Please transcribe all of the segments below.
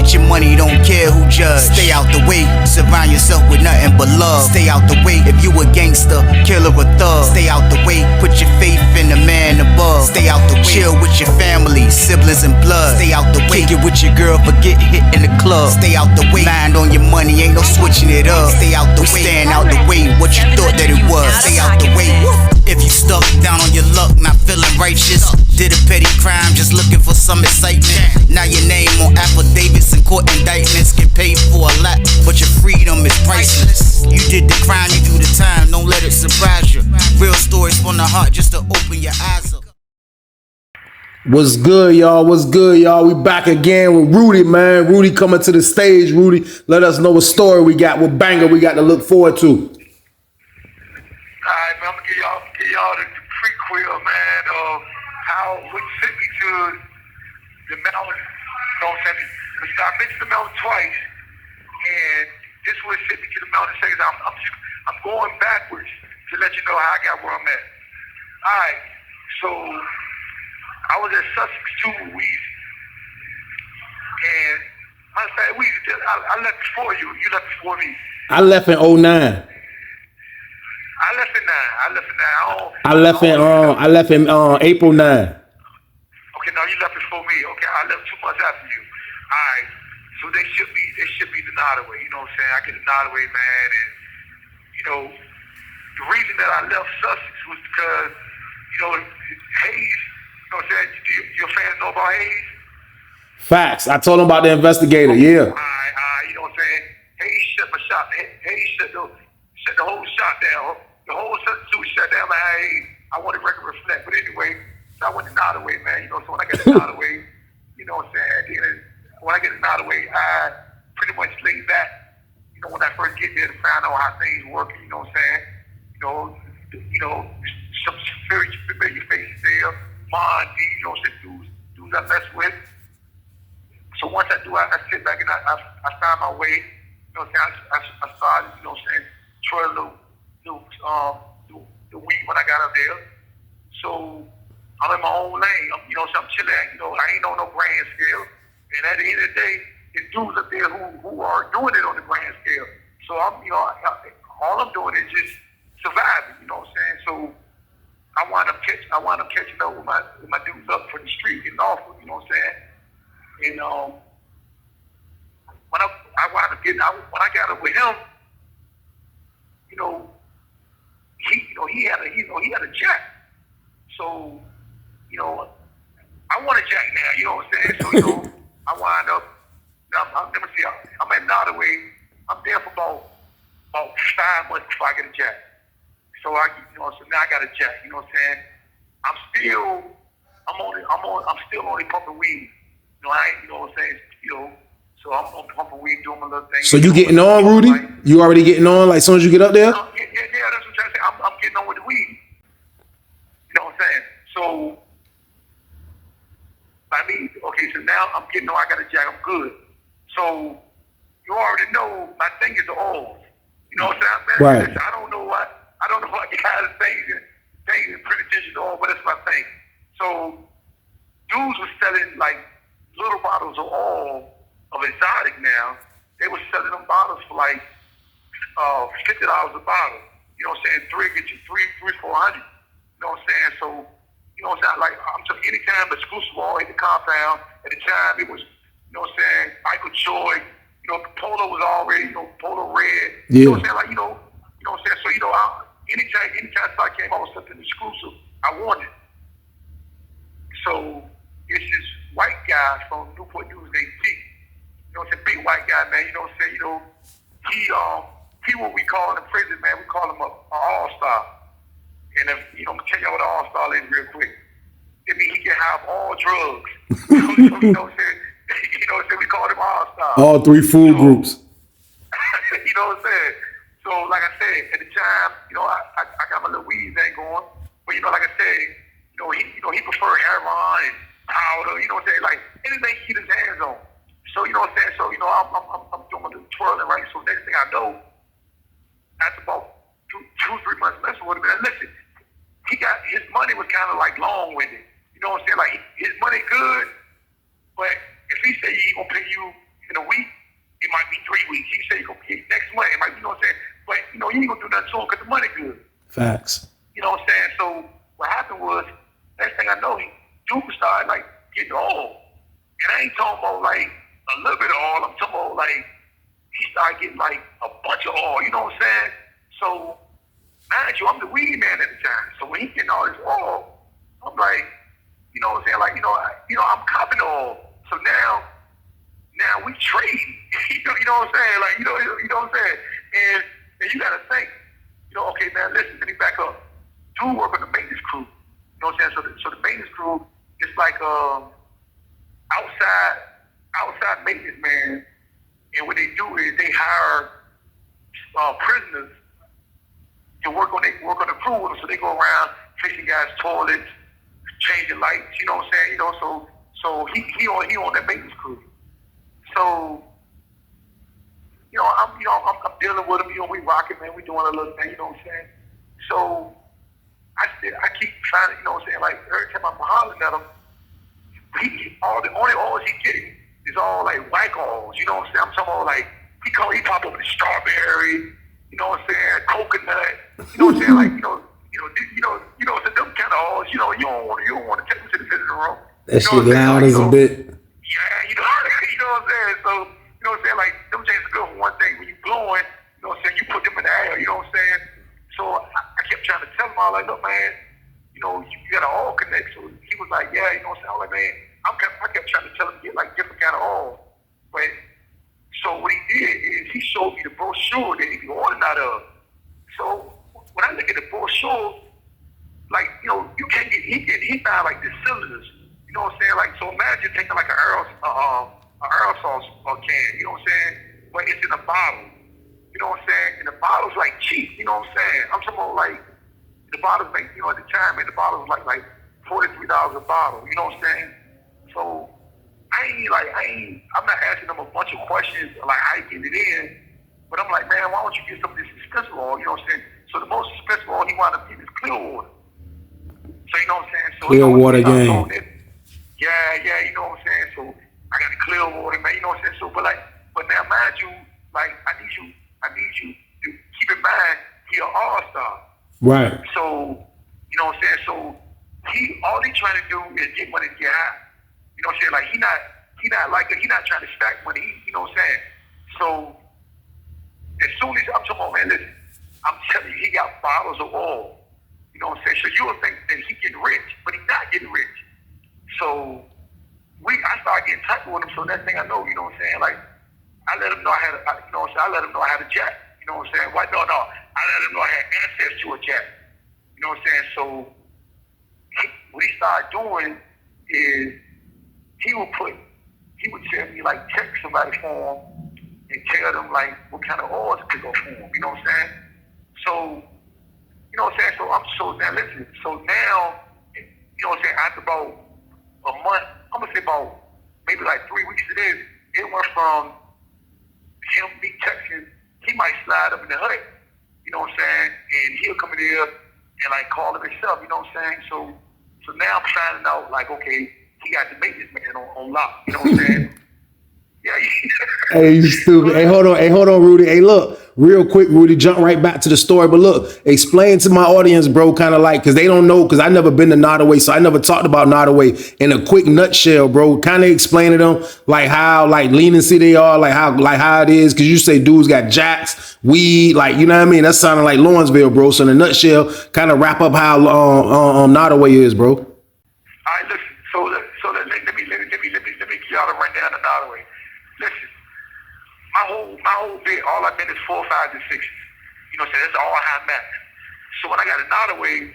get your money, don't care who judge. Stay out the way, surround yourself with nothing but love. Stay out the way, if you a gangster, killer or thug. Stay out the way, put your faith in the man above. Stay out the way, chill with your family, siblings and blood. Stay out the way, kick it with your girl, forget hit in the club. Stay out the way, mind on your money, ain't no switching it up. Stay out the way, stand out the way, what you thought that it was. Stay out the way. If you stuck down on your luck, not feeling righteous, did a petty crime, just looking for some excitement. Now your name on affidavits and court indictments, get paid for a lot, but your freedom is priceless. You did the crime, you do the time, don't let it surprise you. Real stories from the heart, just to open your eyes up. What's good, y'all? What's good, y'all? We back again with Rudy, man. Rudy coming to the stage. Rudy, let us know what story we got, what banger we got to look forward to. All right, man, I'm gonna give y'all the prequel, man, of what sent me to the mountain. You know what I'm saying? Because I've been to the mountain twice, and this is what sent me to the mountain second. I'm going backwards to let you know how I got where I'm at. All right, so I was at Sussex 2 with Weezy, and matter of fact, Weezy, I left before you. You left before me. I left in 09. I left in 9. I left in April 9. Okay, now you left before me. Okay, I left 2 months after you. All right, so they should be the Nottoway. You know what I'm saying? I get the Nottoway, man, and you know the reason that I left Sussex was because Hayes. You know what I'm saying? Your fans know about Hayes? Facts. I told him about the investigator. Yeah. All right, you know what I'm saying? Hayes shut my shop. Hayes shut the whole shop down. The whole substitute shut down. Like, hey, I want the record reflect. But anyway, so I went to Nottoway, man. You know, so when I got to Nottoway, you know what I'm saying? When I get to Nottoway, I pretty much laid back. You know, when I first get there to find out how things work, you know what I'm saying? You know, some very familiar faces there. Mondi, you know what I'm saying? Dudes I mess with. So once I do, I sit back and I find my way. You know what I'm saying? I started, you know what I'm saying, trying the weed when I got up there. So I'm in my own lane. I'm chilling. You know, I ain't on no grand scale. And at the end of the day, it's dudes up there who are doing it on the grand scale. So I'm, all I'm doing is just surviving. You know what I'm saying? So I wind up catching up with my dudes up for the street getting off. You know what I'm saying? And when I wind up getting out, when I got up with him, he had a jack. So, I want a jack now, you know what I'm saying? So, I wind up, let me see, I'm at Nottoway. I'm there for about 5 months before I get a jack. So so now I got a jack, you know what I'm saying? I'm still only pumping weed. You know what I'm saying? So I'm pumping weed, doing my little thing. So you getting on, Rudy? You already getting on, like, as soon as you get up there? Yeah, that's what I'm trying to say. I'm getting on with the weed. You know what I'm saying? So, so now I'm getting on, I got a jack, I'm good. So, you already know my thing is the oils. You know what I'm saying? Right. Listen, I don't know what guys things in penitentiary oil, but it's my thing. So, dudes were selling like little bottles of oil of exotic now. They were selling them bottles for like $50 a bottle. You know what I'm saying? Three get you $400. You know what I'm saying? So, you know what I'm saying? Like, I'm telling you, anytime exclusive oil hit the compound, at the time it was, you know what I'm saying, Michael Joy, Polo was already, Polo Red. Yeah. You know what I'm saying? Like, you know what I'm saying? So, anytime I came out with something exclusive, I wanted it. So, it's this white guy from Newport News named T. You know what I'm saying? Big white guy, man. You know what I'm saying? He what we call in the prison, man. We call him a all-star. And if, I'm going to tell you what an all-star is real quick. It means he can have all drugs. You know what I'm saying? You know what I'm saying? We call him all-star. All three food groups. You know what I'm saying? So, like I said, at the time, I got my little weed thing going. But, like I said, he preferred heroin and powder, you know what I'm saying? Like, anything he get his hands on. So, you know what I'm saying? So, I'm doing my little twirling, right? So, next thing I know, after about 2-3 months messing with him, man, listen, his money was kind of like long-winded. You know what I'm saying? Like, his money good, but if he say he gonna pay you in a you ain't gonna do nothing to him because the money good. Facts. You know what I'm saying? So what happened was, next thing I know, dude started like getting oil. And I ain't talking about like a little bit of oil. I'm talking about like he started getting like a bunch of oil. You know what I'm saying? So mind you, I'm the weed man at the time. So when he getting all this oil, I'm like, you know what I'm saying? Like, I'm copping the oil. So now we trading. you know what I'm saying? Like, you know what I'm saying? And you gotta think, okay, man, listen, let me back up. Dude work on the maintenance crew. You know what I'm saying? So the maintenance crew is like outside maintenance man. And what they do is they hire prisoners to work on the crew with them. So they go around fixing guys' toilets, changing lights. You know what I'm saying? So he on that maintenance crew. So I'm dealing with him. We rocking, man. We doing a little thing. You know what I'm saying? So I keep trying to, you know what I'm saying? Like every time I'm hollering at him, the only oils he getting is all like white oils. You know what I'm saying? I'm talking about like he pop up with strawberry. You know what I'm saying? Coconut. You know what I'm saying? Like so them kind of oils. You don't want to take them to the visitor room. That shit loud as a bit. Yeah, you know what I'm saying? So, you know what I'm saying? Like, them things are good for one thing. When you blowing, you know what I'm saying? You put them in the air, you know what I'm saying? So, I kept trying to tell him, I was like, look, man, you got an oil connect. So, he was like, yeah, you know what I'm saying? I was like, man, I kept trying to tell him to get, like, different kind of oil. But, so what he did is he showed me the brochure that he be ordering out of. So, when I look at the brochure, like, you can't get, he found, like, the cylinders. You know what I'm saying? Like, so imagine taking like an aerosol can, you know what I'm saying? But it's in a bottle. You know what I'm saying? And the bottle's like cheap, you know what I'm saying? I'm talking about like the bottles make, at the time, the bottle was like $43 a bottle, you know what I'm saying? So I'm not asking them a bunch of questions like how you get it in, but I'm like, man, why don't you get some of this expensive oil, you know what I'm saying? So the most expensive oil he wound up getting is clear water. So you know what I'm saying? So Clear water game. Yeah, you know what I'm saying? So I got the clear water, man, you know what I'm saying? So but now mind you, like I need you to keep in mind he an all-star. Right. So, you know what I'm saying? So all he trying to do is get money to get high. You know what I'm saying? Like he not trying to stack money, you know what I'm saying? So as soon as I'm talking about, man, listen, I'm telling you, he got bottles of oil. You know what I'm saying? So you'll think that he getting rich, but he's not getting rich. So I started getting tight with him. So next thing I know, you know what I'm saying? Like I let him know I had a jet. You know what I'm saying? Why? No. I let him know I had access to a jet. You know what I'm saying? So what he started doing is he would tell me like text somebody for him and tell them like what kind of oils could go for him. You know what I'm saying? So you know what I'm saying? So now listen. So now, you know what I'm saying? After about a month, I'm gonna say about maybe like 3 weeks of this, it went from him me texting, he might slide up in the hut, you know what I'm saying? And he'll come in there and like call him himself, you know what I'm saying? So now I'm finding out like, okay, he got to make this man on lock, you know what I'm saying? Yeah. Hey, you stupid. Hey, hold on, Rudy. Hey, look, real quick, Rudy, jump right back to the story. But look, explain to my audience, bro, kind of like, because they don't know, because I never been to Nottoway, so I never talked about Nottoway in a quick nutshell, bro. Kind of explain to them like how like leniency they are, like how it is, because you say dudes got jacks, weed, like, you know what I mean? That sounded like Lawrenceville, bro. So in a nutshell, kind of wrap up how Nottoway is, bro. All right, listen. So let me give y'all a rundown of Nottoway. Listen, my whole bit, all I've been is 4, 5, and 6. You know what I'm saying? That's all high max. So when I got to Nottoway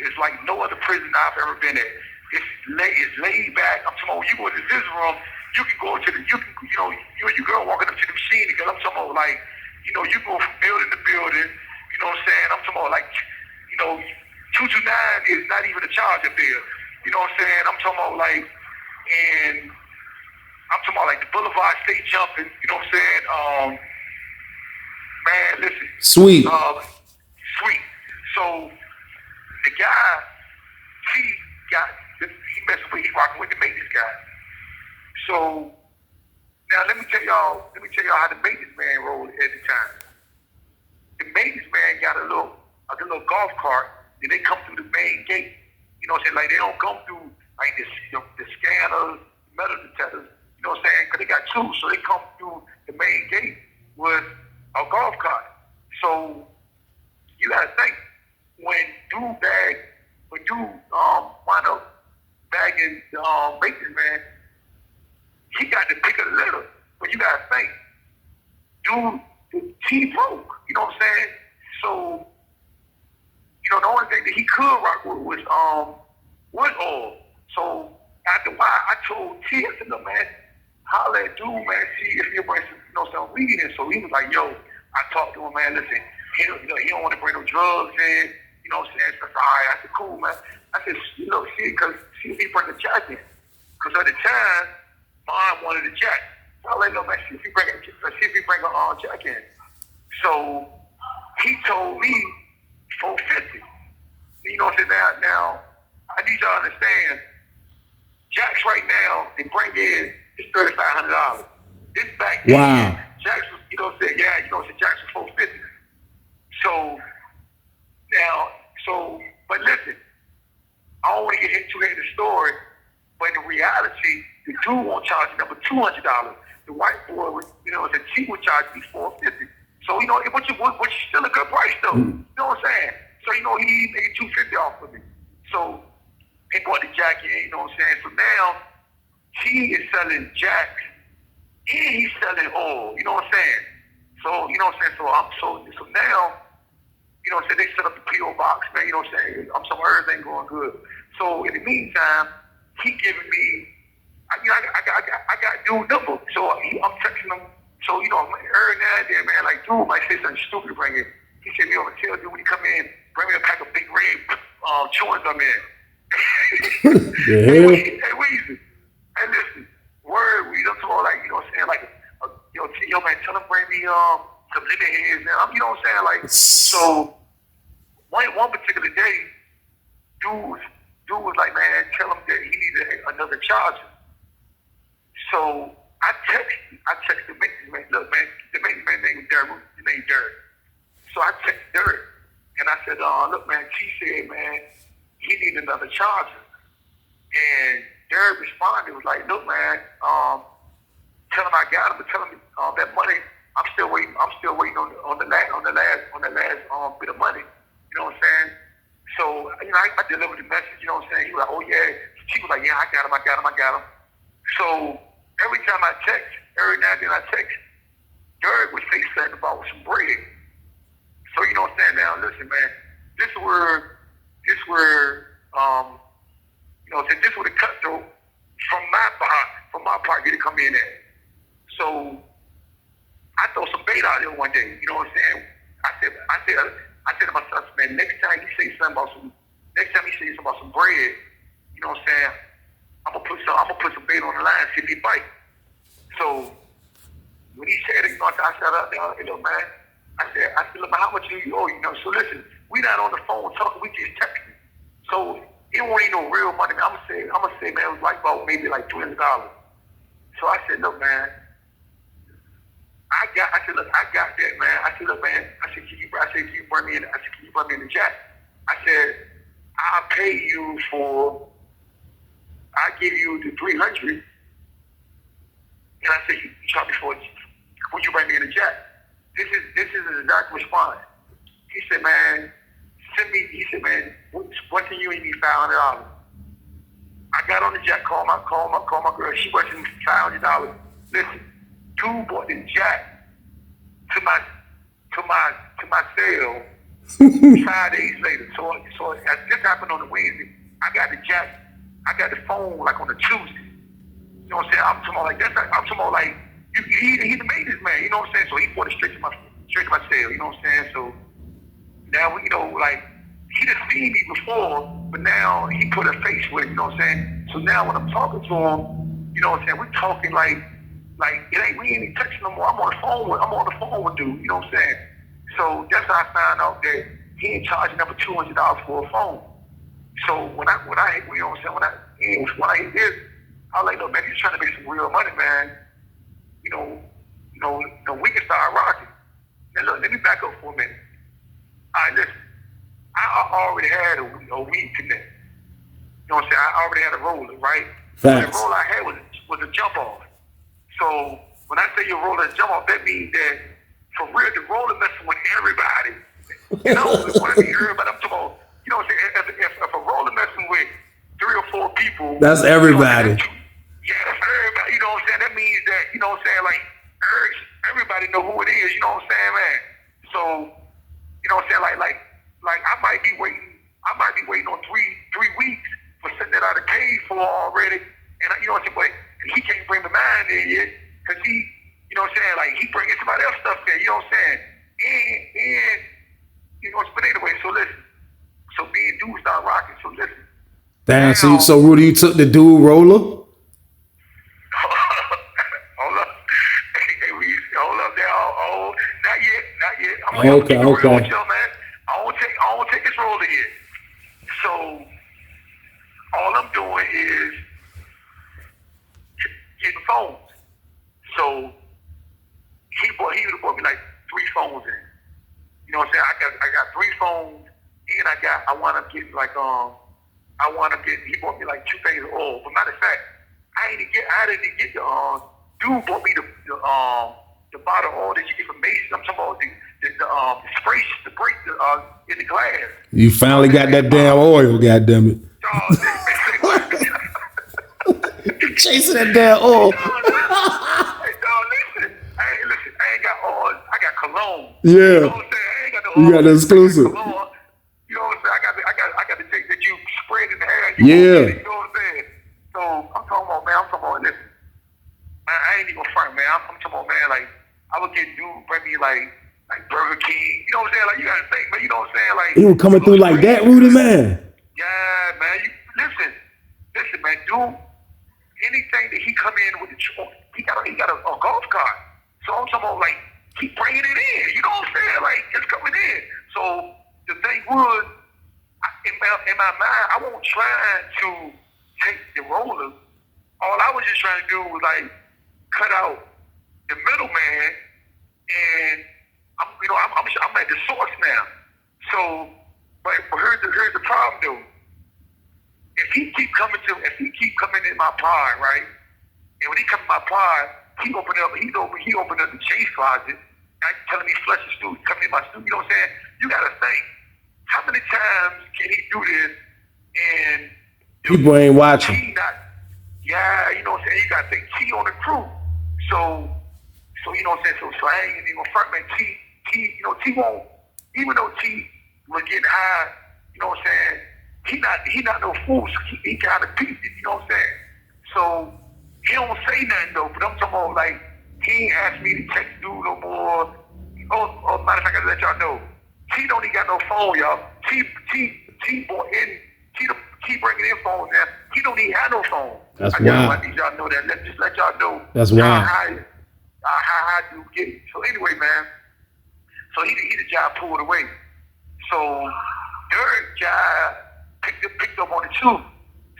is like no other prison I've ever been at. It's laid back. I'm talking about when you go to the visitor room, you can go to you and your girl walking up to the machine, because I'm talking about like, you go from building to building, you know what I'm saying? I'm talking about like, 229 is not even a charge up there. You know what I'm saying? I'm talking about like, the Boulevard State jumping, you know what I'm saying? Man, listen. Sweet. Sweet. So the guy, he rocking with the maintenance guy. So now let me tell y'all how the maintenance man rolled at the time. the maintenance man got a little golf cart, and they come through the main gate. You know what I'm saying? Like they don't come through like the scanners, metal detectors. You know what I'm saying? Because they got two, so they come through the main gate with a golf cart. So you gotta think when dude wind up bagging the maintenance man, he got the pick of the litter. But you gotta think, dude, he broke. You know what I'm saying? So you know the only thing that he could rock with was oil. So after a while, I told T, I said, look, man, holla at dude, man, see if he'll bring some weed in. So he was like, yo, I talked to him, man, listen, he don't want to bring no drugs in. You know what I'm saying? So all right, I said, cool, man. I said, look, see if he bring a jack in. Because at the time, Mom wanted a jack. So I let him know, man, see if he bring a jack in. So he told me $450. You know what I'm saying? Now, I need y'all to understand, Jacks right now, they bring in, it's $3,500. This back then, Wow. Jacks was, you know what I'm saying? Yeah, you know what I'm saying? Jacks was $450. So, but listen, I don't want to get into the story, but in reality, the dude won't charge you number $200. The white boy, you know, the T would charge me $450. So, you know, which is still a good price, though. You know what I'm saying? So, you know, he made $250 off of me. So, he bought the jacket, you know what I'm saying? So now, he is selling jacks, and he's selling oil, you know what I'm saying? So, you know what I'm saying? So now, you know what I'm saying, they set up the P.O. box, man, you know what I'm saying? Everything going good. So in the meantime, he giving me, I got dude number. So I'm texting him. So, you know, every now and then, man, like, dude might say something stupid to bring in. He said, you know, tell dude when he come in, bring me a pack of big red chewing gum in. The hell? Hey, Weezy. Hey, listen, word, Weezy, I'm talking like, you know what I'm saying, like, yo, man, tell him bring me some lemon heads, man. You know what I'm saying, like, so one particular day, dude was like, man, tell him that he needed another charger. So I text the maintenance man, look, man, the maintenance man named Derek. So I text Derek, and I said, look, man, T said, man, he needed another charger. And Derek responded, was like, look, man, tell him I got him, but tell him that money, I'm still waiting on the last bit of money. You know what I'm saying? So, you know, I delivered the message, you know what I'm saying? He was like, oh yeah. She was like, yeah, I got him. So every time I text, every now and then I text, Derek would say something about some bread. So you know what I'm saying? Now listen, man, this where you know, this where the cutthroat from my part get to come in at. So I throw some bait out there one day, you know what I'm saying? I said to myself, man, next time he say something about some bread, you know what I'm saying? I'm gonna put some bait on the line, see if he bite. So when he said it, you know, I said out there, hey, look, man, I said, look, man, how much do you owe? You know, so listen, we not on the phone talking, we just texting. So it won't ain't no real money, man. I'm gonna say, man, it was like about maybe like $200. So I said, look, man, I got that, man. I said, look, man, can you bring me in? Can you bring me in the jack? I said, I'll pay you I give you the $300. And I said, you charge me for it when you bring me in the jack. This is his exact response. He said, man, man, what can you give me $500? I got on the jack, call my girl. She wasn't $500. Listen, dude bought the jack to my cell 5 days later. So as this happened on the Wednesday, I got the jack. I got the phone like on a Tuesday. You know what I'm saying? I'm talking about like he's the maintenance man. You know what I'm saying? So he bought it straight to my cell. You know what I'm saying? So now you know, like he done seen me before, but now he put a face with it. You know what I'm saying? So now when I'm talking to him, you know what I'm saying? We're talking like we ain't texting no more. I'm on the phone with dude. You know what I'm saying? So that's how I found out that he ain't charging number $200 for a phone. So when I you know what I'm saying, when I hit this, I was like, look, man, you're trying to make some real money, man. You know, we can start rocking. Now look, let me back up for a minute. or weed connect. You know what I'm saying? I already had a roller, right? Facts. The roller I had was a jump off. So when I say your roller is jump off, that means that for real, the roller messing with everybody. And I don't want to be everybody. I'm talking about, you know what I'm saying? If a roller messing with 3 or 4 people, That's everybody. Yeah, that's everybody. You know what I'm saying? That means that, you know what I'm saying, like, everybody know who it is, you know what I'm saying, man? So, you know what I'm saying, like I might be waiting on 3 weeks for sitting it out of cave for already. And you know what I'm saying, but he can't bring the mind in yet, because he, you know what I'm saying, like, he bringing somebody else stuff there, you know what I'm saying? And you know, but anyway, so listen. So me and dude start rocking, so listen. Damn, Now, so Rudy, you took the dude roller? Hold up. Hold up there. Oh, not yet. I'm Okay. real with you, man. I won't take this roller yet. So all I'm doing is getting phones. So he would have bought me like 3 phones in. You know what I'm saying? I got 3 phones, and I want to get like he bought me like 2 things of oil. But matter of fact, I didn't get the dude bought me the bottle of oil that you get from Macy's. I'm talking about the spray to break in the glass. You finally got that damn oil, goddammit. Chasing that damn oil. Listen, I ain't got oil. I got cologne. Yeah. You know what I'm saying? I ain't got no oil. You got the exclusive. You know what I'm saying? I got the take that you spread in the air. Yeah. You know what I'm saying? So I'm talking about, listen. Man, I ain't even front, man. I'm talking about, man, like, I would get dude bring me like Burger King. You know what I'm saying? Like, you gotta think, man. You know what I'm saying? Like, You were coming through like that, Rudy, man. Yeah, man. Listen, man. Dude, anything that he come in with he got a golf cart. So I'm talking about, like, keep bringing it in. You know what I'm saying? Like, it's coming in. So the thing was, in my mind, I wasn't trying to take the roller. All I was just trying to do was, like, cut out the middleman, and I'm at the source now. So, but here's the problem though. If he keep coming in my pod, right? And when he come in my pod, he opened up the chase closet, and telling me flush the studio, coming in my studio. You know what I'm saying? You gotta think, how many times can he do this and People ain't watching. you know what I'm saying? You gotta think T on the crew. So you know what I'm saying? So I ain't even front, man. T won't, even though T was getting high, you know what I'm saying? He not no fool. So he kind of peeped it, you know what I'm saying? So he don't say nothing though, but I'm talking about, like, he ain't asked me to text dude no more. Oh, matter of fact, I let y'all know. T don't even got no phone, y'all. T bought in, T bringing in phones now. He don't even have no phone. That's I wild. need y'all to know that. Just let y'all know. That's wild. How do get it. So anyway, man. So he the job pulled away. So Dirk job picked up on it too.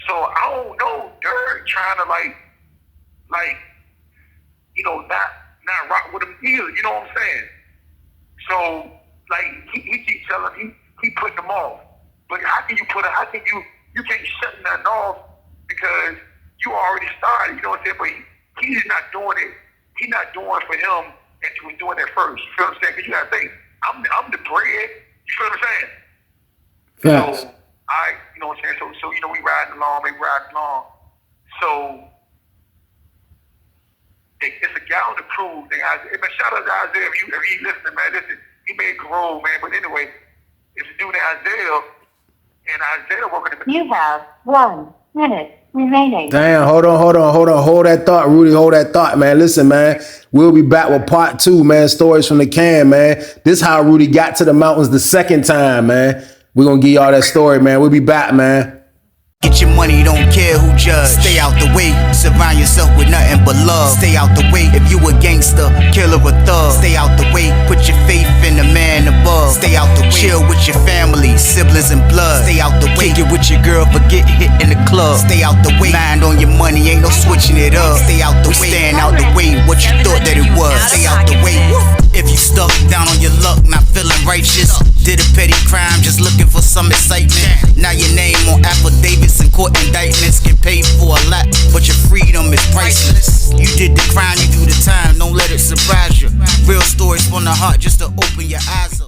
So I don't know, Dirk trying to like you know, not rock with him either. You know what I'm saying? So like he keeps telling he putting them off. But how can you can't shut nothing off because you already started, you know what I'm saying? But he's not doing it. He's not doing it for him, and he was doing it first. You feel what I'm saying? Because you gotta think, I'm the bread. You feel what I'm saying? Facts. So you know what I'm saying? So you know, we riding along. So it's a guy on the crew. Shout out to Isaiah if he listening, man. Listen, he made parole, man. But anyway, it's a dude named Isaiah, and Isaiah working in the. You have 1 minute remaining. Damn, hold on. Hold that thought, Rudy. Hold that thought, man. Listen, man. We'll be back with part 2, man. Stories from the can, man. This how Rudy got to the mountains the second time, man. We're going to give y'all that story, man. We'll be back, man. Get your money, don't care who judge. Stay out the way, surround yourself with nothing but love. Stay out the way if you a gangster, killer or thug. Stay out the way, put your faith in the man above. Stay out the way, chill with your family, siblings and blood. Stay out the way, kick it with your girl, forget hit in the club. Stay out the way, mind on your money, ain't no switching it up. Stay out the way, staying out the way, what you thought that it was. Stay out the way, if you stuck down on your luck, not feeling righteous. Did a petty crime, just looking for some excitement. Now your name on affidavits and court indictments. Get paid for a lot, but your freedom is priceless. You did the crime, you do the time, don't let it surprise you. Real stories from the heart, just to open your eyes up.